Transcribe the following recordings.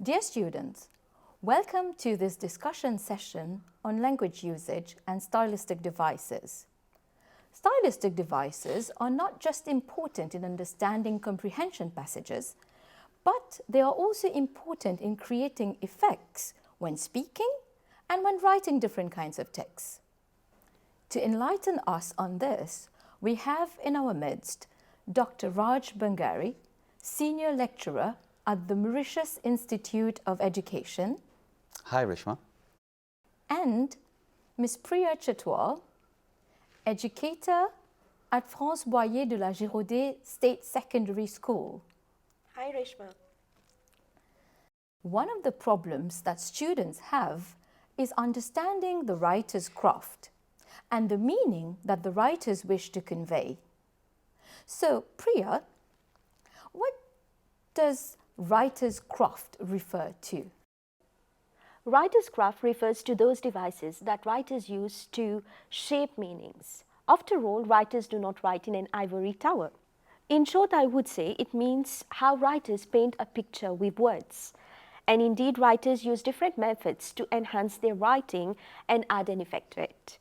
Dear students, welcome to this discussion session on language usage and stylistic devices. Stylistic devices are not just important in understanding comprehension passages, but they are also important in creating effects when speaking and when writing different kinds of texts. To enlighten us on this, we have in our midst Dr. Raj Bangari, Senior Lecturer at the Mauritius Institute of Education. Hi, Rishma. And Ms. Priya Chatwal, educator at France Boyer de la Giraudet State Secondary School. Hi, Rishma. One of the problems that students have is understanding the writer's craft and the meaning that the writers wish to convey. So, Priya, what does writer's craft refer to? Writer's craft refers to those devices that writers use to shape meanings. After all, writers do not write in an ivory tower. In short, I would say it means how writers paint a picture with words. And indeed, writers use different methods to enhance their writing and add an effect to it.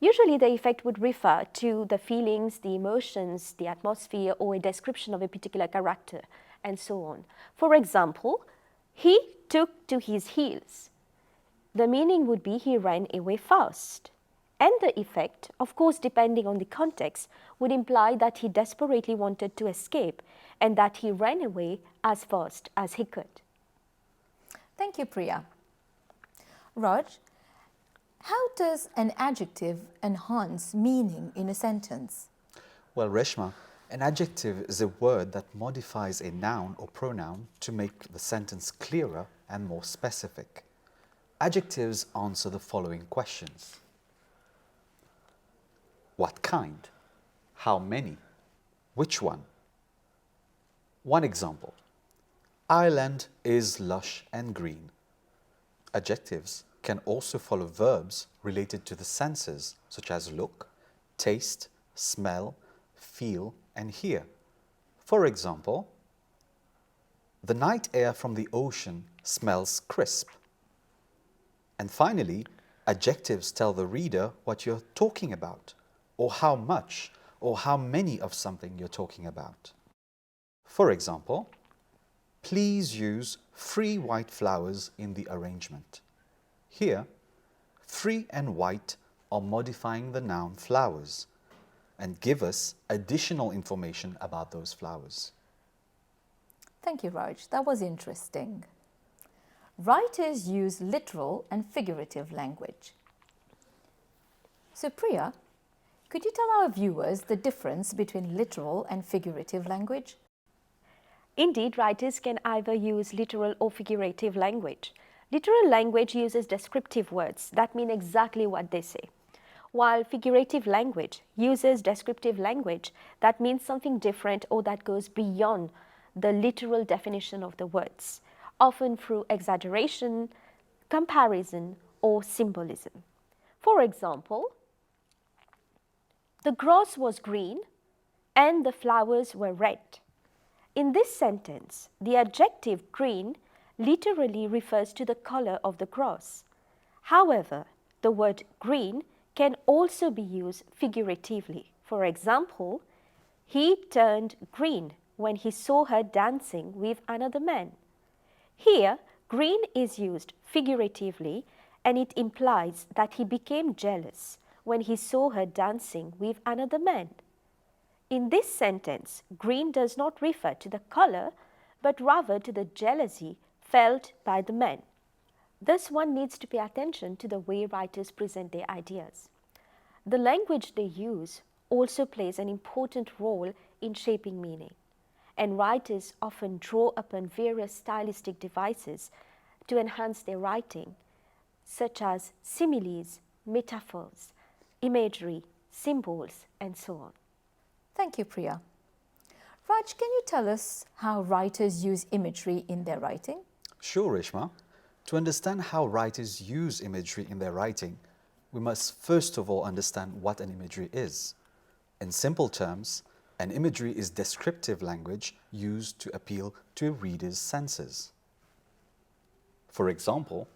Usually, the effect would refer to the feelings, the emotions, the atmosphere, or a description of a particular character, and so on. For example, he took to his heels. The meaning would be he ran away fast. And the effect, of course, depending on the context, would imply that he desperately wanted to escape and that he ran away as fast as he could. Thank you, Priya. Raj, how does an adjective enhance meaning in a sentence? Well, Reshma, an adjective is a word that modifies a noun or pronoun to make the sentence clearer and more specific. Adjectives answer the following questions. What kind? How many? Which one? One example. Ireland is lush and green. Adjectives can also follow verbs related to the senses, such as look, taste, smell, feel, and hear. For example, the night air from the ocean smells crisp. And finally, adjectives tell the reader what you're talking about, or how much, or how many of something you're talking about. For example, please use 3 white flowers in the arrangement. Here, 3 and white are modifying the noun flowers and give us additional information about those flowers. Thank you, Raj. That was interesting. Writers use literal and figurative language. So, Priya, could you tell our viewers the difference between literal and figurative language? Indeed, writers can either use literal or figurative language. Literal language uses descriptive words that mean exactly what they say, while figurative language uses descriptive language that means something different or that goes beyond the literal definition of the words, often through exaggeration, comparison, or symbolism. For example, the grass was green and the flowers were red. In this sentence, the adjective green literally refers to the color of the grass. However, the word green can also be used figuratively. For example, he turned green when he saw her dancing with another man. Here, green is used figuratively and it implies that he became jealous when he saw her dancing with another man. In this sentence, green does not refer to the color, but rather to the jealousy felt by the man. Thus, one needs to pay attention to the way writers present their ideas. The language they use also plays an important role in shaping meaning, and writers often draw upon various stylistic devices to enhance their writing, such as similes, metaphors, imagery, symbols, and so on. Thank you, Priya. Raj, can you tell us how writers use imagery in their writing? Sure, Reshma. To understand how writers use imagery in their writing, we must first of all understand what an imagery is. In simple terms, an imagery is descriptive language used to appeal to a reader's senses. For example,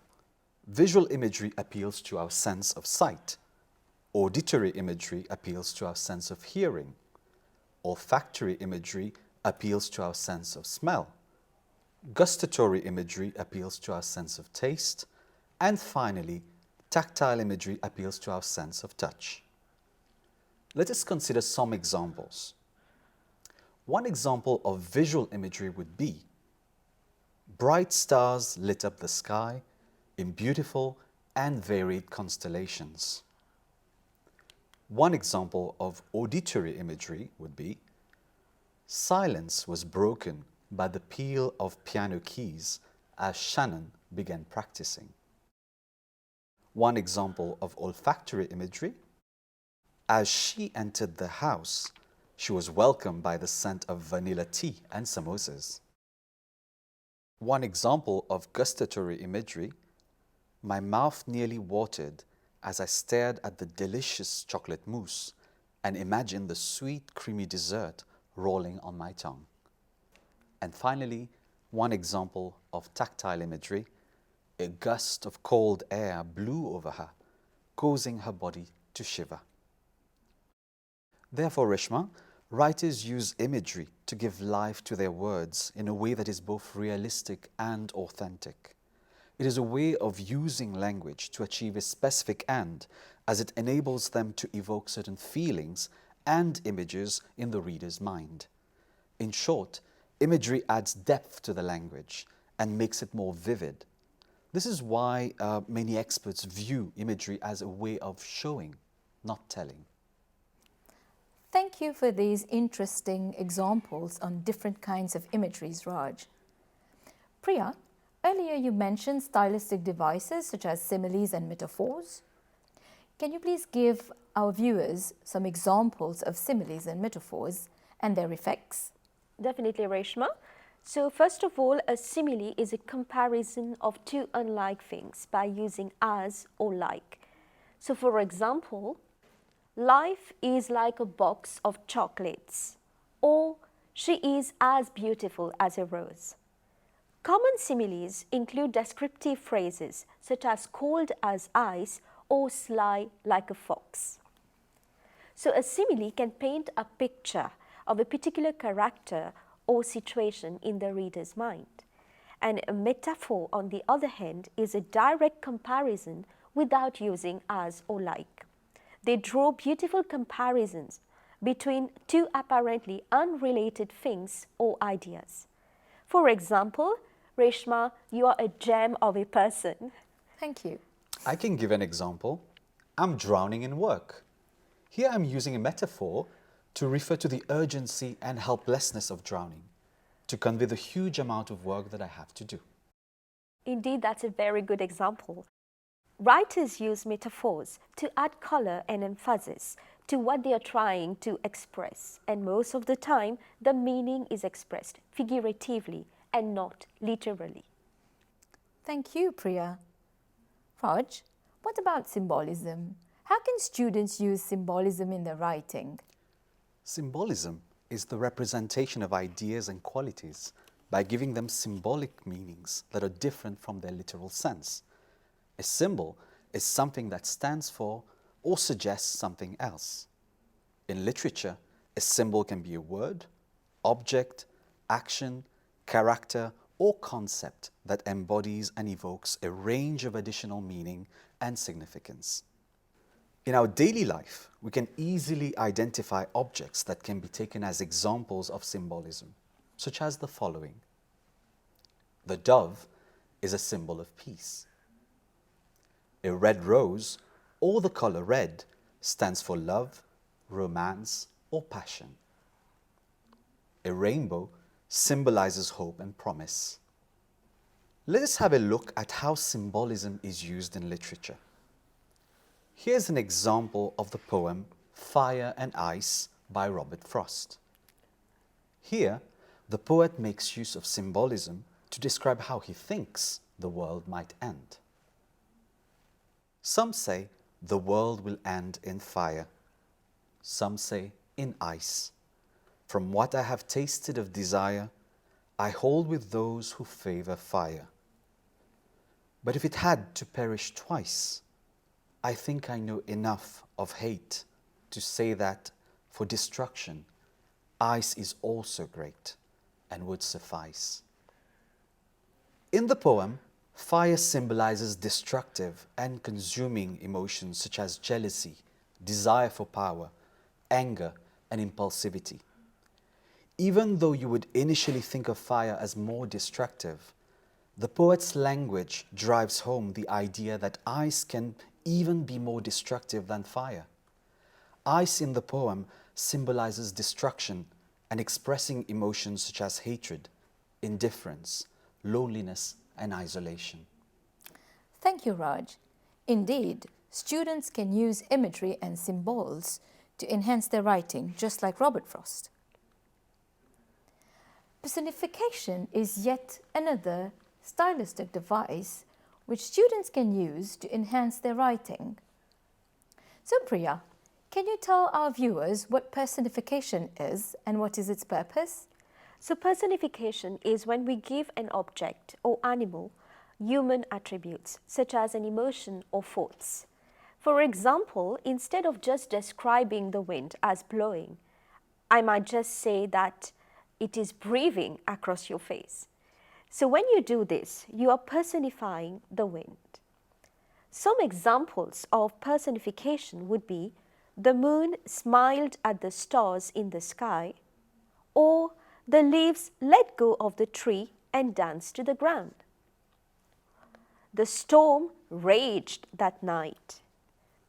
visual imagery appeals to our sense of sight. Auditory imagery appeals to our sense of hearing. Olfactory imagery appeals to our sense of smell. Gustatory imagery appeals to our sense of taste. And finally, tactile imagery appeals to our sense of touch. Let us consider some examples. One example of visual imagery would be bright stars lit up the sky in beautiful and varied constellations. One example of auditory imagery would be silence was broken by the peal of piano keys as Shannon began practicing. One example of olfactory imagery, as she entered the house, she was welcomed by the scent of vanilla tea and samosas. One example of gustatory imagery, my mouth nearly watered as I stared at the delicious chocolate mousse and imagined the sweet, creamy dessert rolling on my tongue. And finally, one example of tactile imagery, a gust of cold air blew over her, causing her body to shiver. Therefore, Reshma, writers use imagery to give life to their words in a way that is both realistic and authentic. It is a way of using language to achieve a specific end, as it enables them to evoke certain feelings and images in the reader's mind. In short, imagery adds depth to the language and makes it more vivid. This is why many experts view imagery as a way of showing, not telling. Thank you for these interesting examples on different kinds of imageries, Raj. Priya, earlier you mentioned stylistic devices such as similes and metaphors. Can you please give our viewers some examples of similes and metaphors and their effects? Definitely, Reshma. So first of all, a simile is a comparison of two unlike things by using as or like. So for example, life is like a box of chocolates, or she is as beautiful as a rose. Common similes include descriptive phrases such as cold as ice or sly like a fox. So a simile can paint a picture of a particular character or situation in the reader's mind. And a metaphor, on the other hand, is a direct comparison without using as or like. They draw beautiful comparisons between two apparently unrelated things or ideas. For example, Reshma, you are a gem of a person. Thank you. I can give an example. I'm drowning in work. Here I'm using a metaphor to refer to the urgency and helplessness of drowning, to convey the huge amount of work that I have to do. Indeed, that's a very good example. Writers use metaphors to add color and emphasis to what they are trying to express, and most of the time, the meaning is expressed figuratively and not literally. Thank you, Priya. Raj, what about symbolism? How can students use symbolism in their writing? Symbolism is the representation of ideas and qualities by giving them symbolic meanings that are different from their literal sense. A symbol is something that stands for or suggests something else. In literature, a symbol can be a word, object, action, character, or concept that embodies and evokes a range of additional meaning and significance. In our daily life, we can easily identify objects that can be taken as examples of symbolism, such as the following. The dove is a symbol of peace. A red rose, or the color red, stands for love, romance, or passion. A rainbow symbolizes hope and promise. Let us have a look at how symbolism is used in literature. Here's an example of the poem Fire and Ice by Robert Frost. Here, the poet makes use of symbolism to describe how he thinks the world might end. Some say the world will end in fire. Some say in ice. From what I have tasted of desire, I hold with those who favor fire. But if it had to perish twice, I think I know enough of hate to say that for destruction, ice is also great and would suffice. In the poem, fire symbolizes destructive and consuming emotions such as jealousy, desire for power, anger, and impulsivity. Even though you would initially think of fire as more destructive, the poet's language drives home the idea that ice can even be more destructive than fire. Ice in the poem symbolizes destruction and expressing emotions such as hatred, indifference, loneliness, and isolation. Thank you, Raj. Indeed, students can use imagery and symbols to enhance their writing, just like Robert Frost. Personification is yet another stylistic device which students can use to enhance their writing. So, Priya, can you tell our viewers what personification is and what is its purpose? So personification is when we give an object or animal human attributes such as an emotion or thoughts. For example, instead of just describing the wind as blowing, I might just say that it is breathing across your face. So when you do this, you are personifying the wind. Some examples of personification would be the moon smiled at the stars in the sky, or the leaves let go of the tree and danced to the ground. The storm raged that night.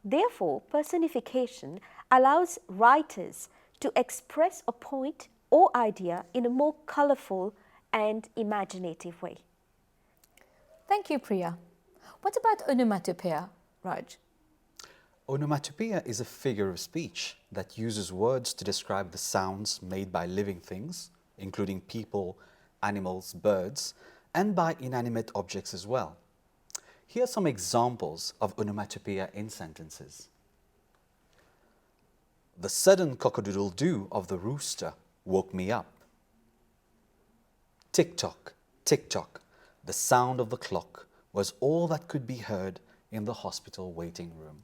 Therefore, personification allows writers to express a point or idea in a more colorful and imaginative way. Thank you, Priya. What about onomatopoeia, Raj? Onomatopoeia is a figure of speech that uses words to describe the sounds made by living things, including people, animals, birds, and by inanimate objects as well. Here are some examples of onomatopoeia in sentences. The sudden cock-a-doodle-doo of the rooster woke me up. Tick-tock, tick-tock, the sound of the clock was all that could be heard in the hospital waiting room.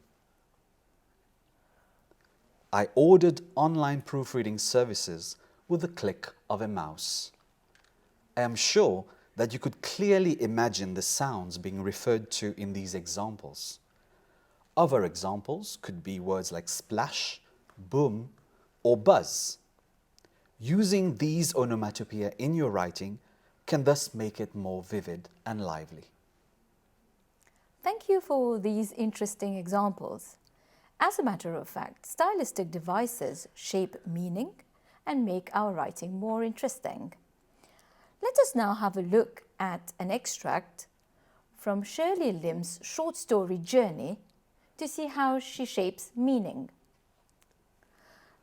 I ordered online proofreading services with the click of a mouse. I am sure that you could clearly imagine the sounds being referred to in these examples. Other examples could be words like splash, boom, or buzz. Using these onomatopoeia in your writing can thus make it more vivid and lively. Thank you for these interesting examples. As a matter of fact, stylistic devices shape meaning and make our writing more interesting. Let us now have a look at an extract from Shirley Lim's short story Journey to see how she shapes meaning.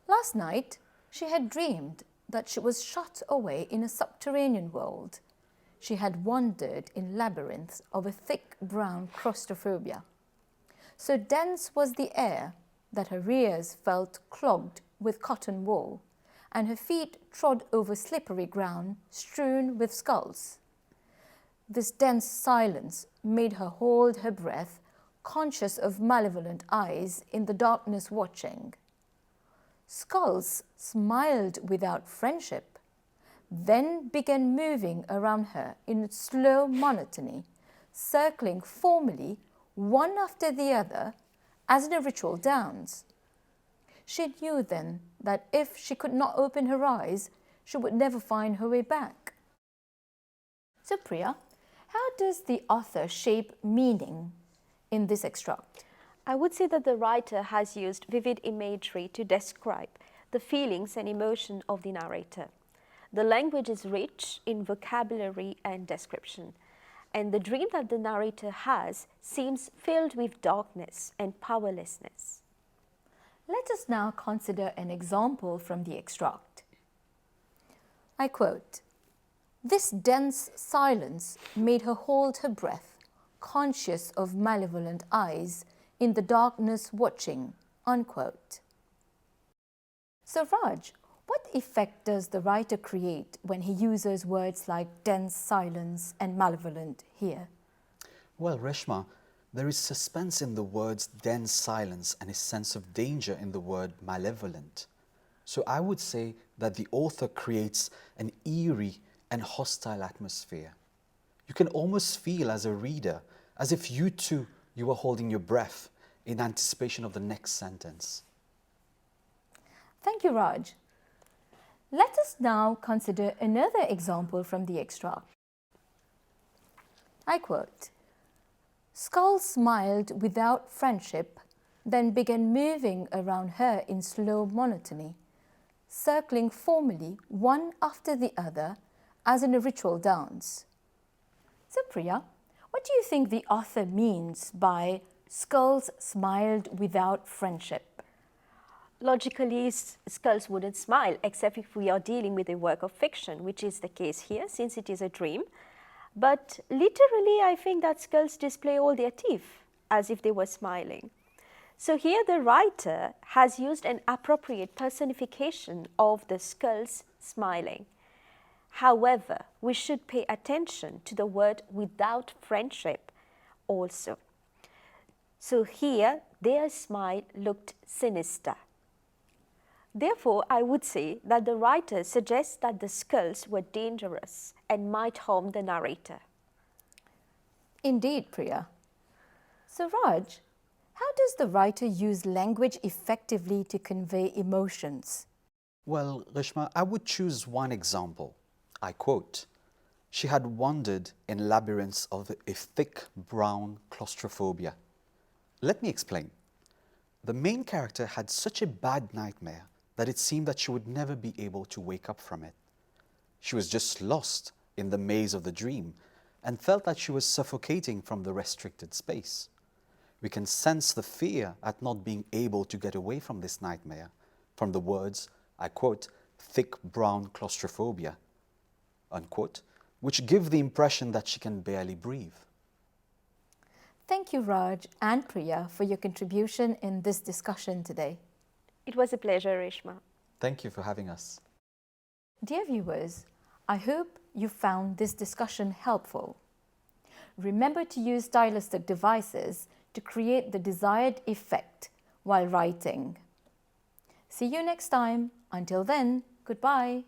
Last night, she had dreamed that she was shut away in a subterranean world. She had wandered in labyrinths of a thick brown claustrophobia. So dense was the air that her ears felt clogged with cotton wool, and her feet trod over slippery ground strewn with skulls. This dense silence made her hold her breath, conscious of malevolent eyes in the darkness watching. Skulls smiled without friendship, then began moving around her in slow monotony, circling formally one after the other as in a ritual dance. She knew then that if she could not open her eyes, she would never find her way back. So Priya, how does the author shape meaning in this extract? I would say that the writer has used vivid imagery to describe the feelings and emotion of the narrator. The language is rich in vocabulary and description, and the dream that the narrator has seems filled with darkness and powerlessness. Let us now consider an example from the extract. I quote, "This dense silence made her hold her breath, conscious of malevolent eyes in the darkness watching," unquote. So Raj, what effect does the writer create when he uses words like dense silence and malevolent here? Well, Reshma, there is suspense in the word's dense silence and a sense of danger in the word malevolent. So I would say that the author creates an eerie and hostile atmosphere. You can almost feel as a reader as if you too you were holding your breath in anticipation of the next sentence. Thank you, Raj. Let us now consider another example from the extract. I quote, "Skull smiled without friendship, then began moving around her in slow monotony, circling formally one after the other as in a ritual dance." So Priya, what do you think the author means by "skulls smiled without friendship"? Logically, skulls wouldn't smile, except if we are dealing with a work of fiction, which is the case here since it is a dream. But literally, I think that skulls display all their teeth as if they were smiling. So here the writer has used an appropriate personification of the skulls smiling. However, we should pay attention to the word "without friendship" also. So here, their smile looked sinister. Therefore, I would say that the writer suggests that the skulls were dangerous and might harm the narrator. Indeed, Priya. So Raj, how does the writer use language effectively to convey emotions? Well, Reshma, I would choose one example. I quote, "She had wandered in labyrinths of a thick brown claustrophobia." Let me explain. The main character had such a bad nightmare that it seemed that she would never be able to wake up from it. She was just lost in the maze of the dream and felt that she was suffocating from the restricted space. We can sense the fear at not being able to get away from this nightmare from the words, I quote, "thick brown claustrophobia," unquote, which give the impression that she can barely breathe. Thank you, Raj and Priya, for your contribution in this discussion today. It was a pleasure, Reshma. Thank you for having us. Dear viewers, I hope you found this discussion helpful. Remember to use stylistic devices to create the desired effect while writing. See you next time. Until then, goodbye.